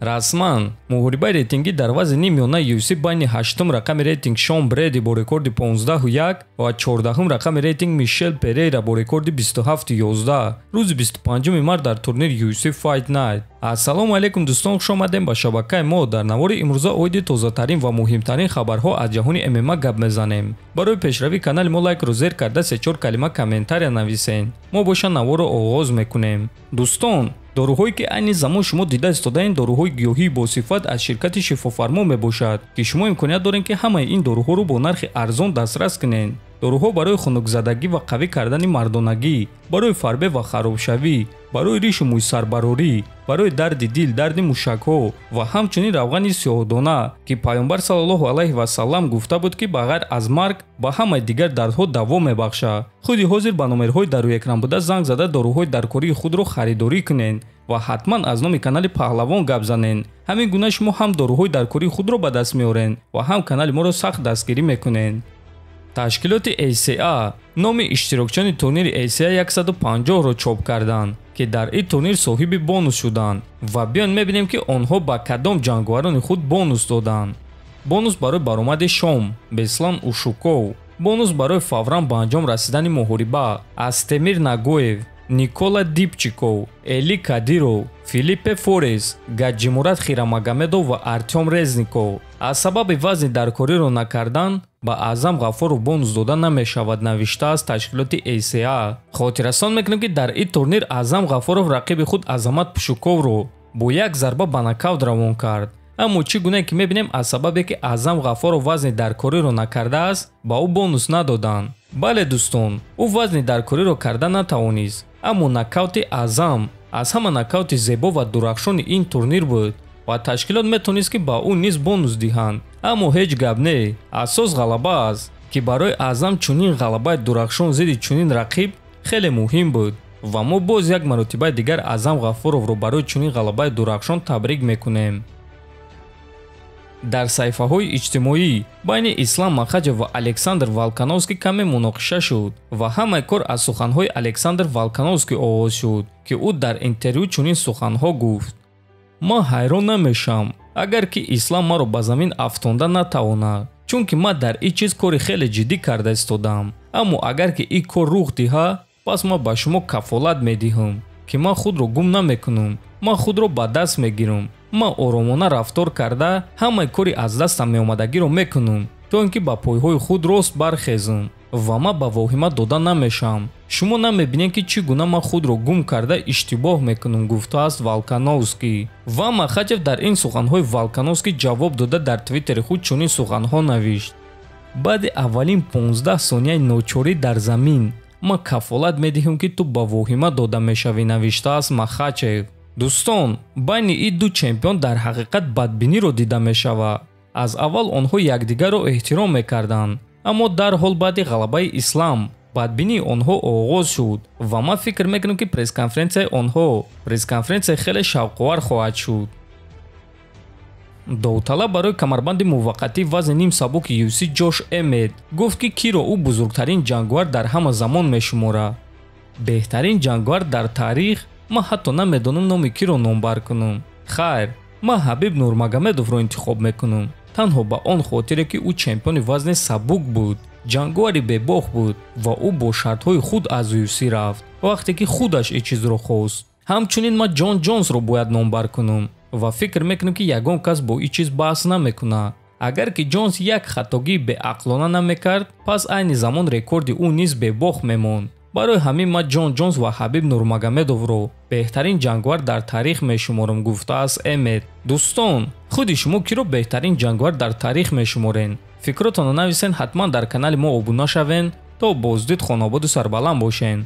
расман муҳорибаи рейтингӣ дар вазни миёна UFC байни 8-ум рақами рейтинг Шон Бреди бо рекорди 15-1 ва 14-ум рақами рейтинг Мишел Перейра бо рекорди 27-11 рӯзи 25 март дар турнир UFC Fight Night. Ассалому алайкум дӯстон, хуш омадем ба шабакаи мо. Дар навори имрӯза оиди тозатарин ва муҳимтарин хабарҳо аз ҷаҳони ММА гап мезанем. Барои пешравии канали мо лайкро зер карда 3-4 калима комментария нависен. мо боша наворро оғоз мекунем. дӯстон, доруҳое ки айни замон шумо дида истодаен доруҳои гиёҳии босифат аз ширкати шифофармо мебошад ки шумо имконият доред ки ҳамаи ин доруҳоро бо нархи арзон дастрас кунед. доруҳо барои хунукзадагӣ ва қавӣ кардани мардонагӣ, барои фарбе ва харобшавӣ, барои ришу мӯйсарбарорӣ, барои дарди дил, дарди мушакҳо ва ҳамчунин равғани сиёҳдона ки пайғамбар саллаллоҳу алайҳи васаллам гуфта буд ки ба ғайр аз марг ба ҳамаи дигар дардҳо даво мебахшад. худи ҳозир ба номерҳои дар рӯи экран буда занг зада доруҳои даркории худро харидорӣ кунед ва ҳатман аз номи канали Паҳлавон гап занед. ҳамин гуна шумо ҳам доруҳои даркории худро ба даст меоред ва ҳам канали моро сахт дастгирӣ мекунед. ташкилоти ACA номи иштирокчиёни турнири ACA 150-ро чоп карданд ки дар ин турнир соҳиби бонус шуданд ва биён мебинем ки онҳо ба кадом ҷанговарони худ бонус доданд. бонус барои баромади Шом Беслан Ушуков, бонус барои фавран ба анҷом расидани муҳориба Астемир Нагоев, Никола Дипчиков, Эли Кадиров, Филиппе Форес, Гаджимурат Хирамагомедов ва Артём Резников. аз сабаби вазни даркориро накардан ба Аъзам Ғафоров бонус дода намешавад, навиштааст ташкилоти ACA. хотиррасон мекунем ки дар ин турнир Аъзам Ғафоров рақиби худ Азамат Пушуковро бо як зарба ба нокаут равон кард. аммо чӣ гуна ки мебинем аз сабабе ки Аъзам Ғафоров вазни даркориро накардааст ба ӯ бонус надоданд. бале дӯстон, ӯ вазни даркориро карда натавонист, аммо нокаути Аъзам аз ҳама нокаути зебо ва дурахшони ин турнир буд ва ташкилот метавонист ки ба ӯ низ бонус диҳанд. аммо ҳеҷ гап не, асос ғалаба аст ки барои Аъзам чунин ғалабаи дурахшон зидди чунин рақиб хеле муҳим буд ва мо боз як маротибаи дигар Аъзам Ғафоровро барои чунин ғалабаи дурахшон табрик мекунем. дар саҳифаҳои иҷтимоӣ байни Ислам Махаҷев ва Александр Волконовский каме муноқиша шуд ва ҳамаи кор аз суханҳои Александр Волконовский оғоз шуд ки ӯ дар интервю чунин суханҳо гуфт: ман ҳайрон намешам агар ки Ислам маро ба замин афтонда натавонад, чунки ман дар ин чиз кори хеле ҷиддӣ карда истодам. аммо агар ки ин кор рух диҳад, пас ман ба шумо кафолат медиҳам ки ман худро гум намекунам, ман худро ба даст мегирам, ман оромона рафтор карда ҳамаи кори аз дастам меомадагиро мекунам то ин ки ба пойҳои худ рост бархезам ва ман ба воҳима дода намешам. шумо намебинед ки чӣ гуна ман худро гум карда иштибоҳ мекунам, гуфтааст Волконовский. ва Махаҷев дар ин суханҳои Волконовский ҷавоб дода дар твиттери худ чунин суханҳо навишт: баъди аввалин 15 сонияи ночорӣ дар замин ман кафолат медиҳам ки ту ба воҳима дода мешавӣ, навиштааст Махачев. дӯстон, байни ин ду чемпион дар ҳақиқат бадбиниро дида мешавад. аз аввал онҳо якдигарро эҳтиром мекарданд, аммо дарҳол баъди ғалабаи Ислам бадбинии онҳо оғоз шуд ва ман фикр мекунам ки пресс-конференсияи онҳо пресс-конференсияи хеле шавқовар хоҳад шуд. довталаб барои камарбанди муваққатии вазни ним сабуки UFC Ҷош Эммет гуфт ки киро ӯ бузургтарин ҷанговар дар ҳама замон мешуморад. беҳтарин ҷанговар дар таърих? ман ҳатто намедонам номи киро номбар кунам. хайр, ман Ҳабиб Нурмагомедовро интихоб мекунам, танҳо ба он хотире ки ӯ чемпиони вазни сабук буд, ҷанговари бебох буд ва ӯ бо шартҳои худ аз UFC рафт вақте ки худаш ин чизро хост. ҳамчунин ман Ҷон Ҷонсро бояд номбар кунам ва фикр мекунам ки ягон кас бо ин чиз баҳс намекунад. агар ки Ҷонс як хатогии беақлона намекард, пас айни замон рекорди ӯ низ бебох мемонд. барои ҳамин ман Ҷон Ҷонс ва Ҳабиб Нурмагомедовро беҳтарин ҷанговар дар таърих мешуморам, гуфтааст Эммет. дӯстон, худи шумо киро беҳтарин ҷанговар дар таърих мешуморен? фикротонро нависен, ҳатман дар канали мо обуна шавен то боздид хонободу сарбаланд бошен.